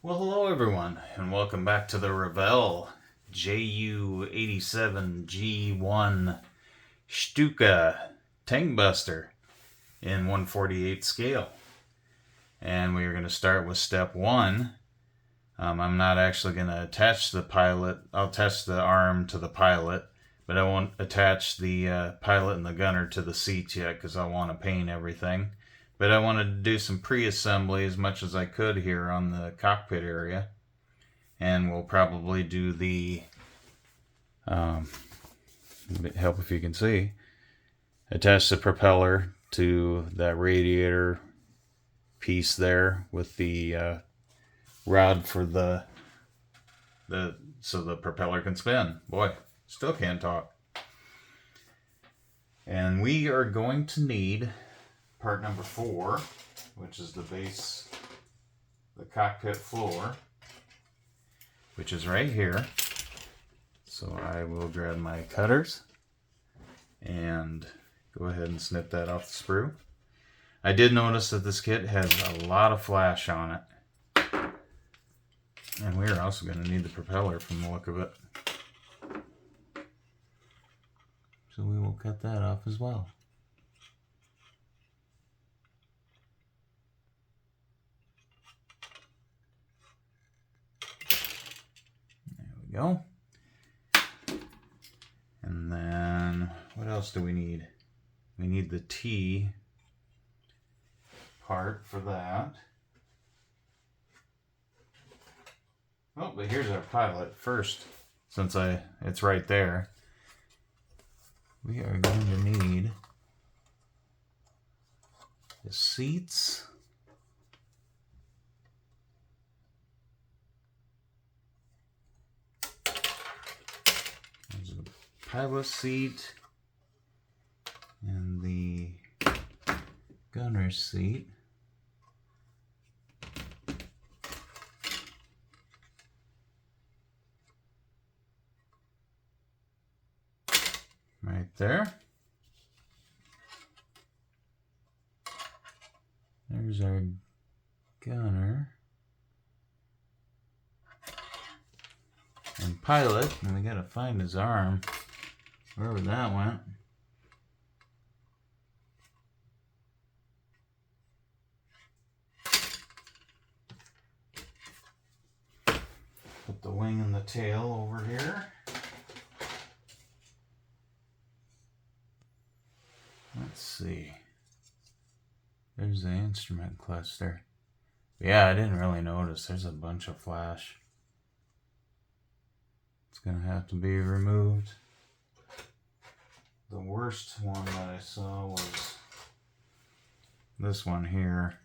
Well, hello everyone, and welcome back to the Revell JU87G-1 Stuka Tank Buster in 1/48 scale. And we are going to start with step 1. I'm not actually going to attach the pilot. I'll attach the arm to the pilot, but I won't attach the pilot and the gunner to the seats yet because I want to paint everything. But I wanted to do some pre-assembly as much as I could here on the cockpit area. And we'll probably do the, help if you can see, attach the propeller to that radiator piece there with the rod for so the propeller can spin. Boy, still can't talk. And we are going to need part number 4, which is the base, the cockpit floor, which is right here. So I will grab my cutters and go ahead and snip that off the sprue. I did notice that this kit has a lot of flash on it. And we're also going to need the propeller from the look of it. So we will cut that off as well. Go. And then what else do we need? We need the T part for that. Oh, but here's our pilot first, since it's right there. We are going to need the seats. Pilot seat and the gunner's seat. Right there. There's our gunner and pilot, and we gotta find his arm. Wherever that went. Put the wing and the tail over here. Let's see. There's the instrument cluster. Yeah, I didn't really notice. There's a bunch of flash. It's gonna have to be removed. The worst one that I saw was this one here.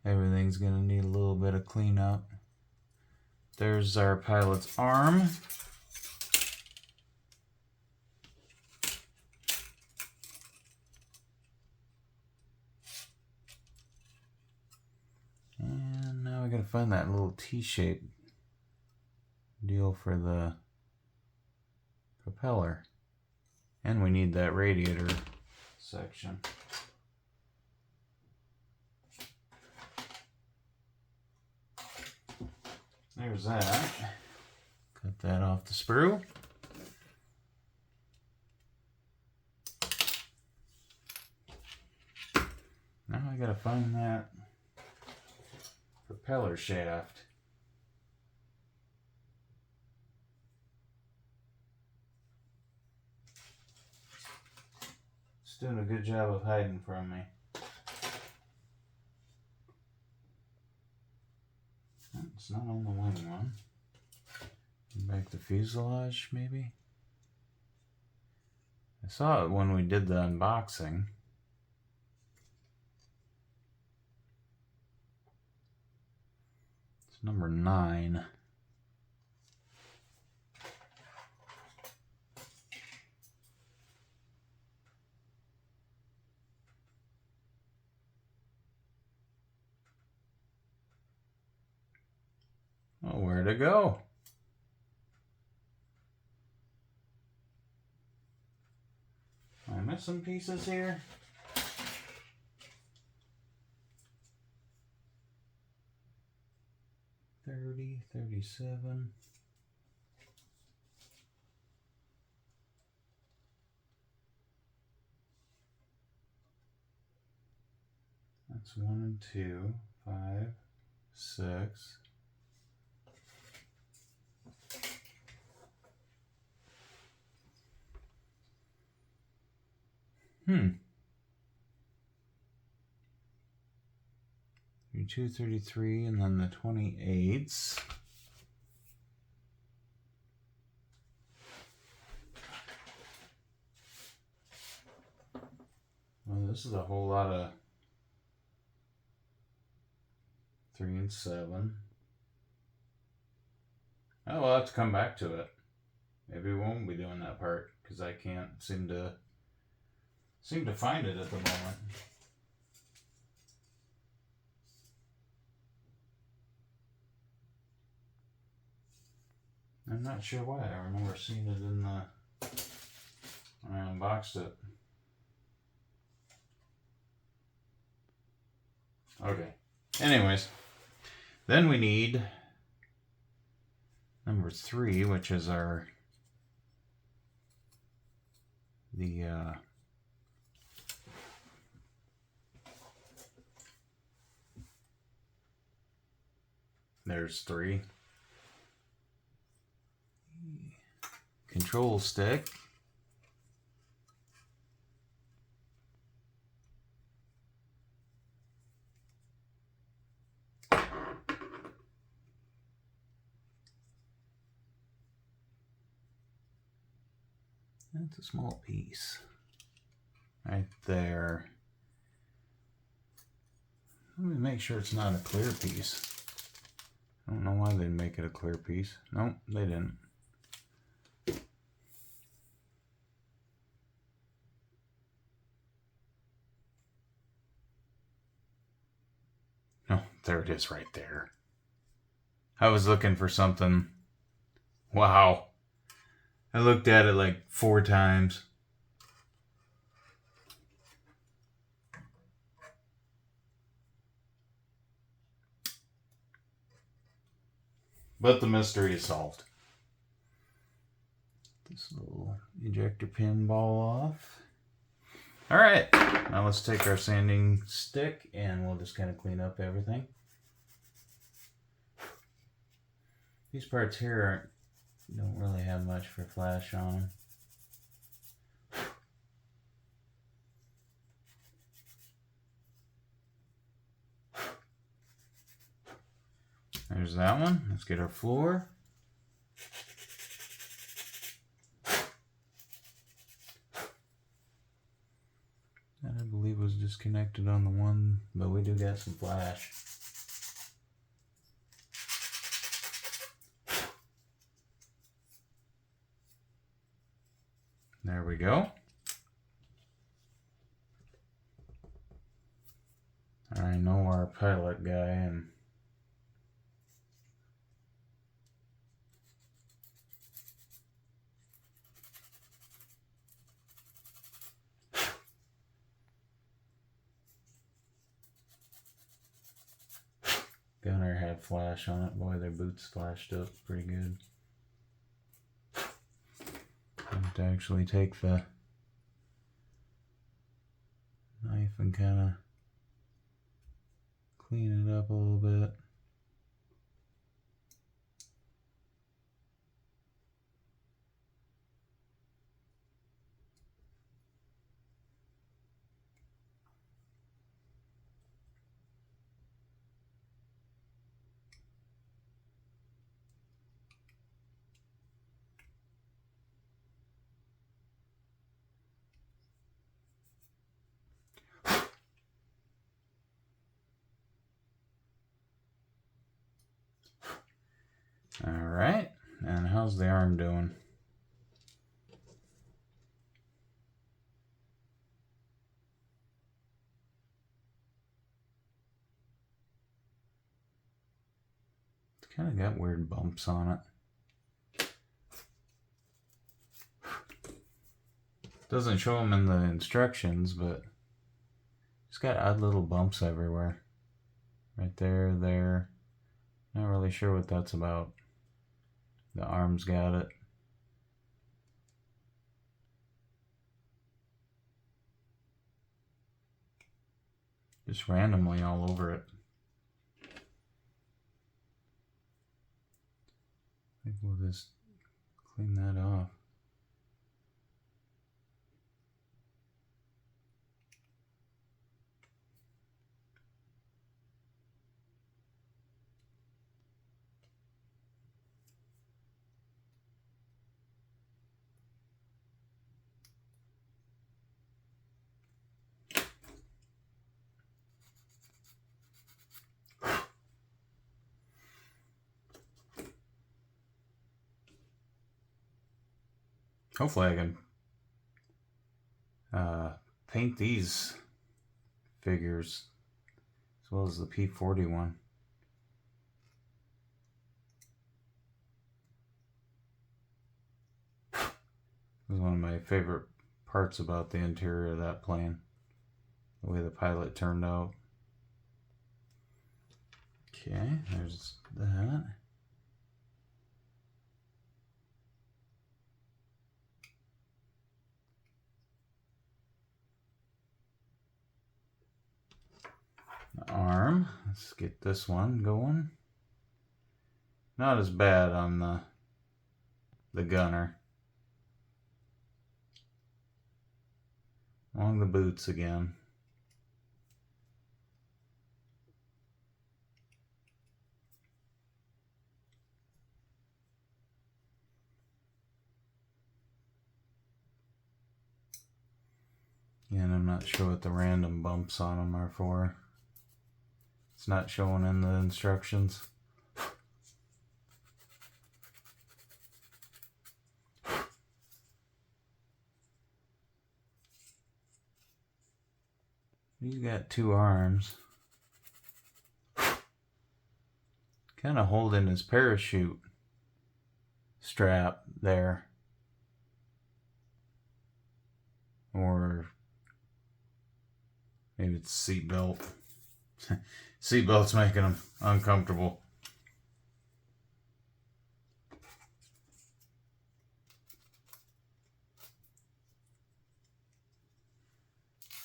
Everything's going to need a little bit of cleanup. There's our pilot's arm. And now we got to find that little T-shaped deal for the propeller. And we need that radiator section. There's that. Cut that off the sprue. Now I gotta find that propeller shaft. Doing a good job of hiding from me. It's not on the wing one. Back to fuselage, maybe? I saw it when we did the unboxing. It's number 9. Oh, where to go? Am I missing pieces here? 30, 37. That's 1 and 2, 5, 6. Your 233 and then the 28s. Well, this is a whole lot of 3 and 7. Oh, we'll have to come back to it. Maybe we won't be doing that part because I can't seem to find it at the moment. I'm not sure why. I remember seeing it in the when I unboxed it. Okay. Anyways, then we need number 3, which is there's 3. Control stick. That's a small piece right there. Let me make sure it's not a clear piece. I don't know why they make it a clear piece. Nope, they didn't. Oh, there it is right there. I was looking for something. Wow. I looked at it like 4 times. But the mystery is solved. This little ejector pin ball off. All right, now let's take our sanding stick and we'll just kind of clean up everything. These parts here don't really have much for flash on them. There's that one. Let's get our floor. That I believe was disconnected on the one, but we do got some flash. There we go. I know our pilot guy and Gunner had flash on it. Boy, their boots flashed up pretty good. I have to actually take the knife and kind of clean it up a little bit. All right, and how's the arm doing? It's kind of got weird bumps on it. Doesn't show them in the instructions, but it's got odd little bumps everywhere. Right there, there, Not really sure what that's about. The arms got it. Just randomly all over it. I think we'll just clean that off. Hopefully I can paint these figures as well as the P40 one. This is one of my favorite parts about the interior of that plane, the way the pilot turned out. Okay, there's that. The arm, let's get this one going. Not as bad on the gunner. Along the boots again. And I'm not sure what the random bumps on them are for. It's not showing in the instructions. He's got two arms. Kind of holding his parachute strap there. Or maybe it's seat belt. Seat belt's making him uncomfortable.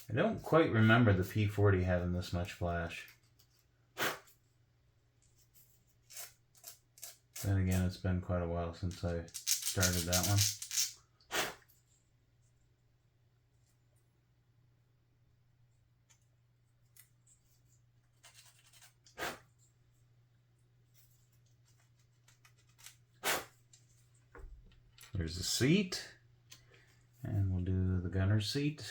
I don't quite remember the P40 having this much flash. Then again, it's been quite a while since I started that one. There's the seat, and we'll do the gunner seat.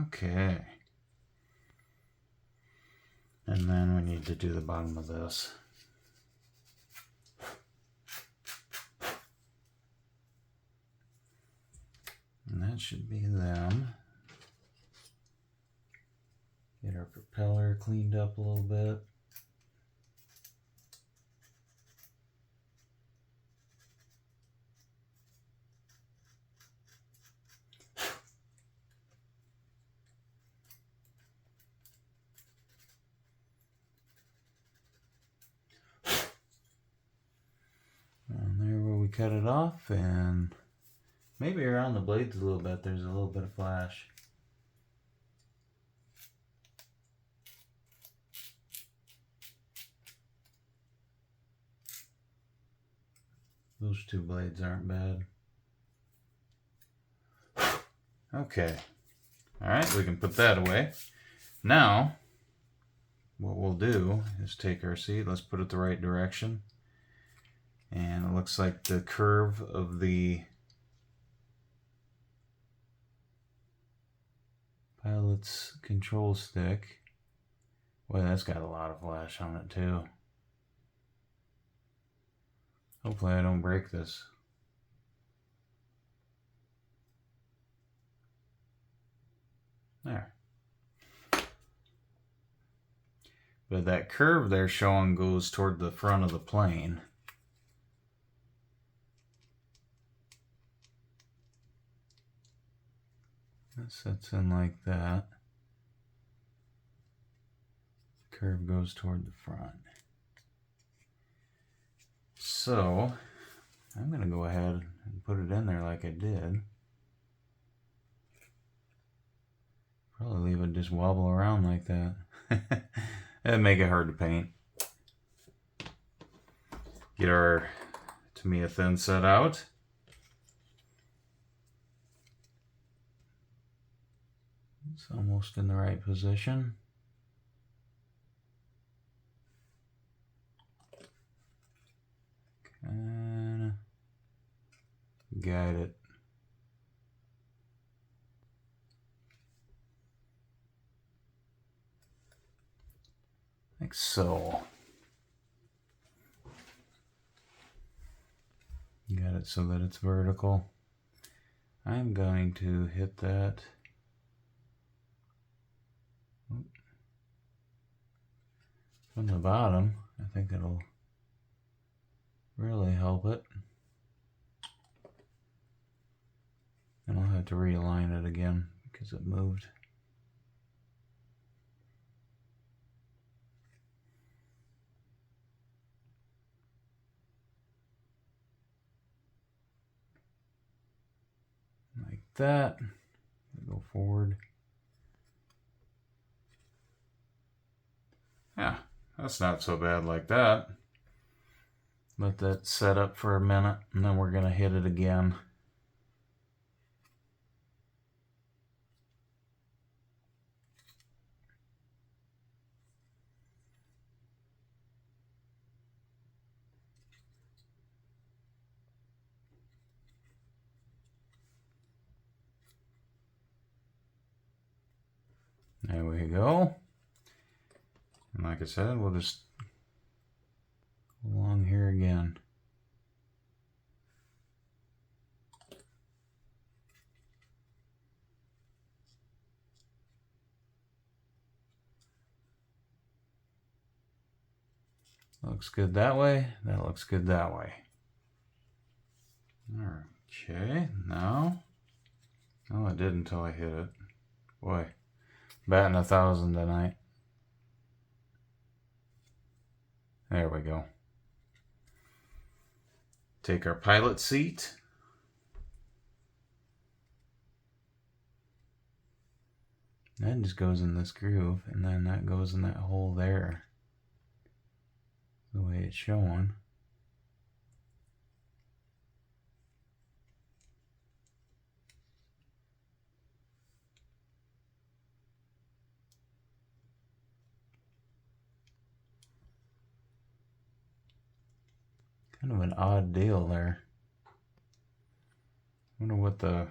Okay. And then we need to do the bottom of this. And that should be them. Get our propeller cleaned up a little bit. And there where we cut it off, and maybe around the blades a little bit, there's a little bit of flash. Those two blades aren't bad. Okay. Alright, we can put that away. Now, what we'll do is take our seat. Let's put it the right direction. And it looks like the curve of the pilot's control stick. Boy, that's got a lot of flash on it too. Hopefully I don't break this. There. But that curve they're showing goes toward the front of the plane. That sets in like that. Curve goes toward the front. So I'm going to go ahead and put it in there like I did. Probably leave it just wobble around like that. That'd make it hard to paint. Get our Tamiya thin set out. It's almost in the right position. Kinda guide it. Like so. Got it so that it's vertical. I'm going to hit that from the bottom. I think it'll really help it. And I'll have to realign it again because it moved. Like that. Go forward. Yeah, that's not so bad like that. Let that set up for a minute and then we're going to hit it again. There we go. And like I said, we'll just go along here again. Looks good that way. That looks good that way. Okay, now. Oh, I did until I hit it. Boy, batting 1,000 tonight. There we go. Take our pilot seat. That just goes in this groove, and then that goes in that hole there. The way it's showing. Kind of an odd deal there. I wonder what the...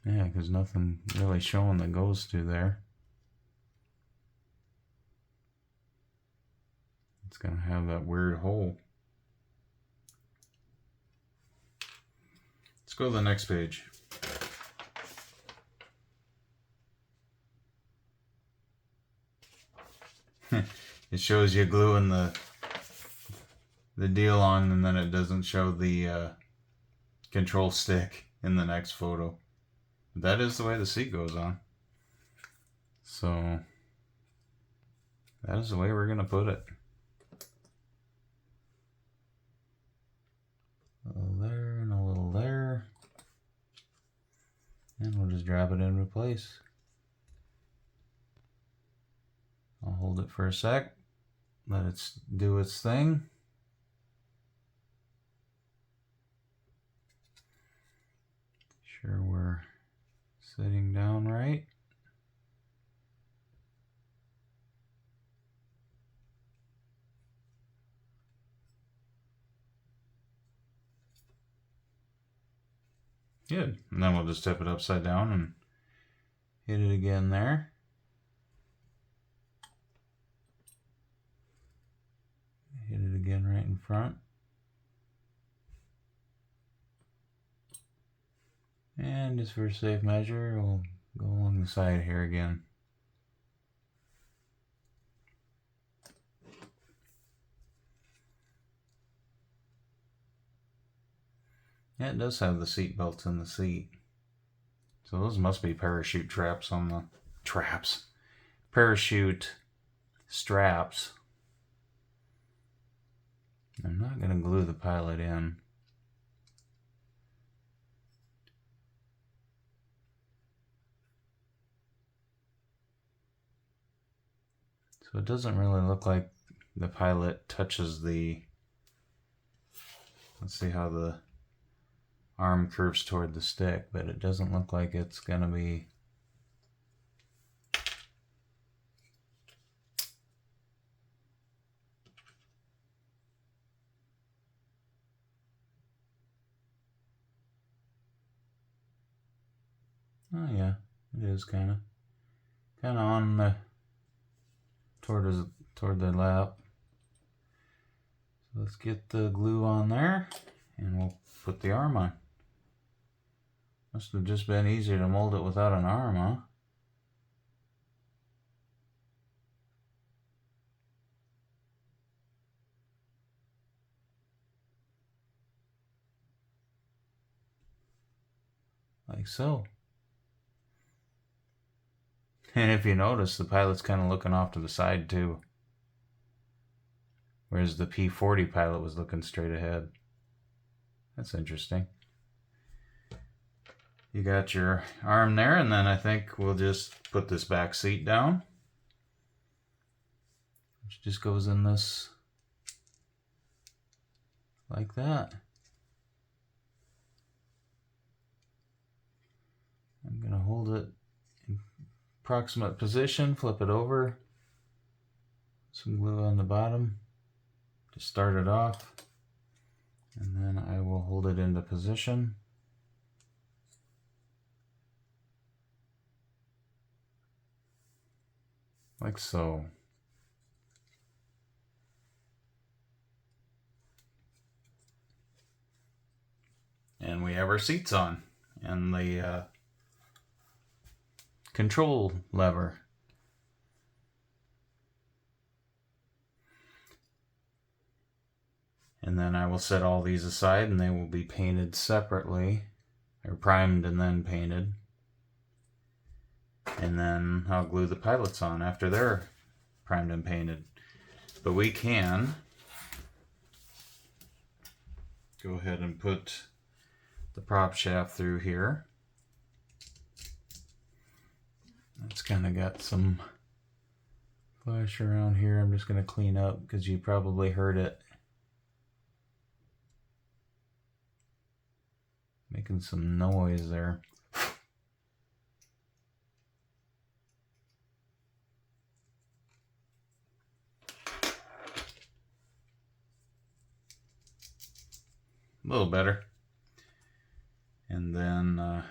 Yeah, because nothing really showing that goes through there. It's going to have that weird hole. Let's go to the next page. It shows you gluing the deal on, and then it doesn't show the control stick in the next photo. That is the way the seat goes on. So that is the way we're going to put it. A little there and a little there. And we'll just drop it into place. I'll hold it for a sec. Let it do its thing. Sure we're sitting down right. Good. And then we'll just tip it upside down and hit it again there. Hit it again right in front. And just for safe measure, we'll go along the side here again. Yeah, it does have the seat belts in the seat. So those must be parachute traps on the parachute straps. I'm not going to glue the pilot in. So it doesn't really look like the pilot touches the... Let's see how the arm curves toward the stick, but it doesn't look like it's going to be... Oh yeah, it is kind of on the toward the lap. So let's get the glue on there, and we'll put the arm on. Must have just been easier to mold it without an arm, huh? Like so. And if you notice, the pilot's kind of looking off to the side too. Whereas the P-40 pilot was looking straight ahead. That's interesting. You got your arm there, and then I think we'll just put this back seat down. Which just goes in this like that. I'm going to hold it in approximate position, flip it over, some glue on the bottom to start it off, and then I will hold it into position. Like so. And we have our seats on, and the control lever. And then I will set all these aside, and they will be painted separately, or primed and then painted. And then I'll glue the pilots on after they're primed and painted. But we can go ahead and put the prop shaft through here. It's kind of got some flash around here. I'm just going to clean up because you probably heard it making some noise there. A little better. And then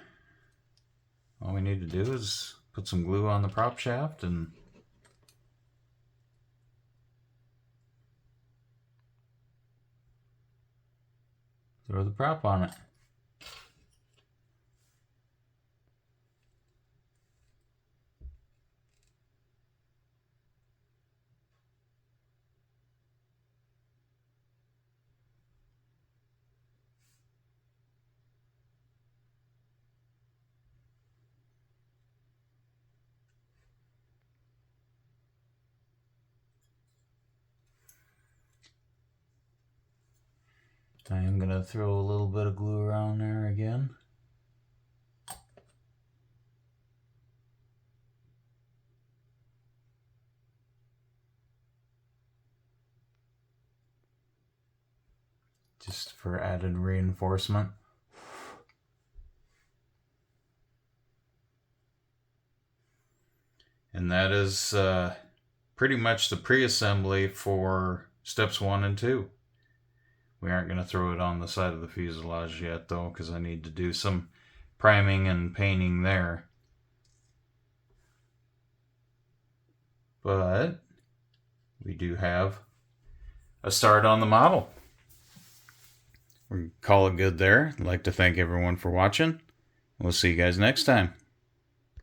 all we need to do is put some glue on the prop shaft and throw the prop on it. I am going to throw a little bit of glue around there again. Just for added reinforcement. And that is pretty much the pre-assembly for steps 1 and 2. We aren't going to throw it on the side of the fuselage yet though, because I need to do some priming and painting there. But we do have a start on the model. We'll call it good there. I'd like to thank everyone for watching. We'll see you guys next time.